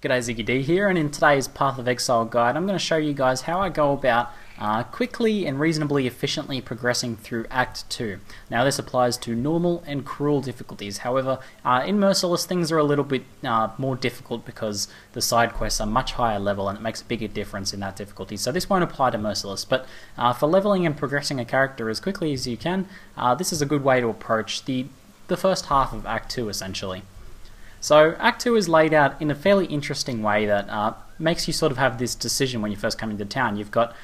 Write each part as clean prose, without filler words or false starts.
G'day, ZiggyD here, and in today's Path of Exile guide I'm going to show you guys how I go about quickly and reasonably efficiently progressing through Act 2. Now this applies to normal and cruel difficulties, however in Merciless things are a little bit more difficult because the side quests are much higher level and it makes a bigger difference in that difficulty, so this won't apply to Merciless, but for leveling and progressing a character as quickly as you can, this is a good way to approach the first half of Act 2 essentially. So Act 2 is laid out in a fairly interesting way that makes you sort of have this decision when you first come into town. You've got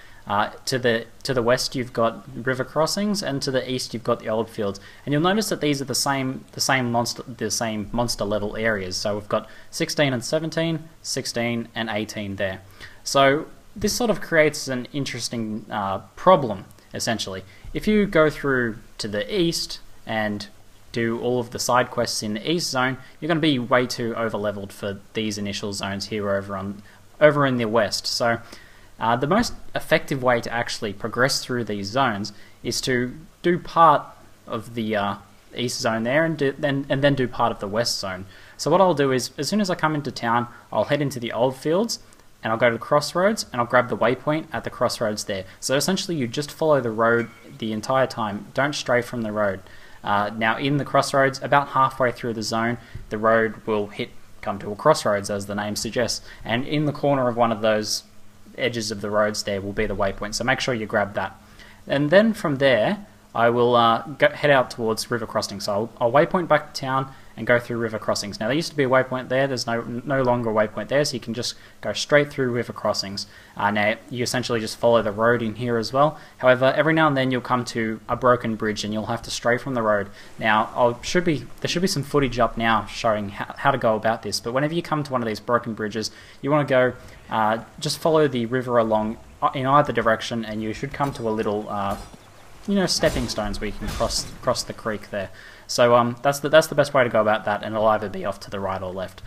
to the west you've got river crossings, and to the east you've got the old fields. And you'll notice that these are the same monster level areas. So we've got 16 and 17, 16 and 18 there. So this sort of creates an interesting problem essentially. If you go through to the east and do all of the side quests in the east zone, you're going to be way too over-leveled for these initial zones here over in the west. So the most effective way to actually progress through these zones is to do part of the east zone there and then do part of the west zone. So what I'll do is, as soon as I come into town, I'll head into the old fields and I'll go to the Crossroads and I'll grab the waypoint at the Crossroads there. So essentially you just follow the road the entire time, don't stray from the road. Now in the Crossroads, about halfway through the zone, the road will come to a crossroads as the name suggests, and in the corner of one of those edges of the roads there will be the waypoint, so make sure you grab that. And then from there I will head out towards river crossings, so I'll waypoint back to town and go through river crossings. Now there used to be a waypoint there, there's no longer a waypoint there, so you can just go straight through river crossings. Now you essentially just follow the road in here as well. However, every now and then you'll come to a broken bridge and you'll have to stray from the road. Now there should be some footage up now showing how to go about this, but whenever you come to one of these broken bridges, you want to go just follow the river along in either direction, and you should come to a little stepping stones where you can cross the creek there. So that's the best way to go about that, and it'll either be off to the right or left.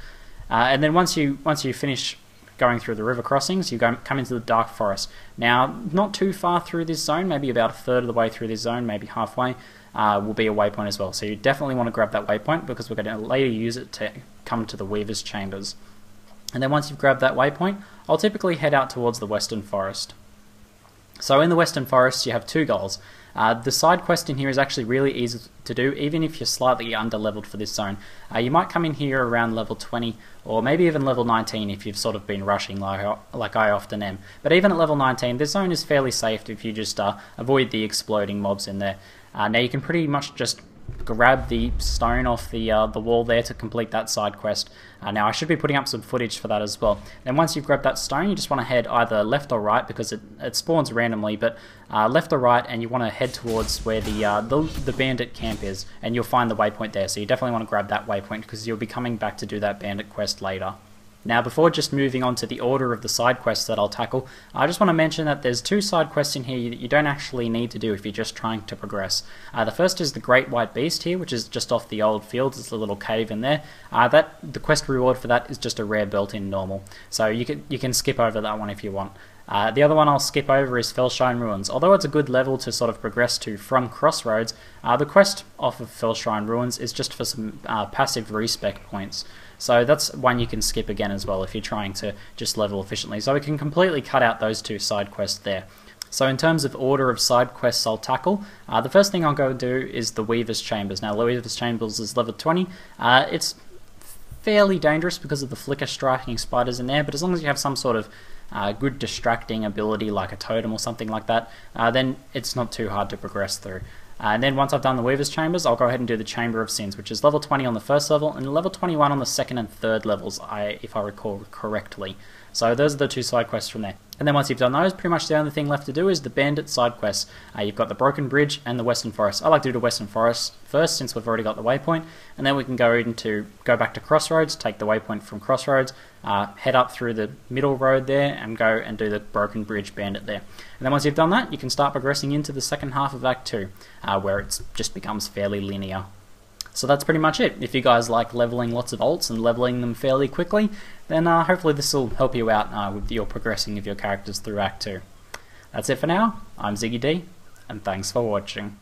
And then once you finish going through the river crossings, you come into the dark forest. Now, not too far through this zone, maybe about a third of the way through this zone, maybe halfway, will be a waypoint as well. So you definitely want to grab that waypoint because we're going to later use it to come to the Weaver's Chambers. And then once you've grabbed that waypoint, I'll typically head out towards the Western Forest. So in the Western Forest, you have two goals. The side quest in here is actually really easy to do, even if you're slightly under-leveled for this zone. You might come in here around level 20, or maybe even level 19 if you've sort of been rushing like I often am. But even at level 19, this zone is fairly safe if you just avoid the exploding mobs in there. Now you can pretty much just grab the stone off the wall there to complete that side quest. Now I should be putting up some footage for that as well. Then once you've grabbed that stone, you just want to head either left or right because it spawns randomly, but left or right, and you want to head towards where the bandit camp is, and you'll find the waypoint there. So you definitely want to grab that waypoint because you'll be coming back to do that bandit quest later. Now before just moving on to the order of the side quests that I'll tackle, I just want to mention that there's two side quests in here that you don't actually need to do if you're just trying to progress. The first is the Great White Beast here, which is just off the old fields. It's a little cave in there. The quest reward for that is just a rare built-in normal, so you can skip over that one if you want. The other one I'll skip over is Fellshrine Ruins. Although it's a good level to sort of progress to from Crossroads, the quest off of Fellshrine Ruins is just for some passive respec points. So that's one you can skip again as well if you're trying to just level efficiently. So we can completely cut out those two side quests there. So in terms of order of side quests I'll tackle, the first thing I'll go do is the Weaver's Chambers. Now the Weaver's Chambers is level 20. It's fairly dangerous because of the flicker striking spiders in there, but as long as you have some sort of good distracting ability like a totem or something like that, then it's not too hard to progress through. And then once I've done the Weaver's Chambers, I'll go ahead and do the Chamber of Sins, which is level 20 on the first level and level 21 on the second and third levels, if I recall correctly. So those are the two side quests from there. And then once you've done those, pretty much the only thing left to do is the bandit side quests. You've got the Broken Bridge and the Western Forest. I like to do the Western Forest first since we've already got the waypoint, and then we can go back to Crossroads, take the waypoint from Crossroads, head up through the middle road there and go and do the Broken Bridge bandit there. And then once you've done that, you can start progressing into the second half of Act 2, where it just becomes fairly linear. So that's pretty much it. If you guys like leveling lots of alts and leveling them fairly quickly, then hopefully this will help you out with your progressing of your characters through Act 2. That's it for now. I'm ZiggyD, and thanks for watching.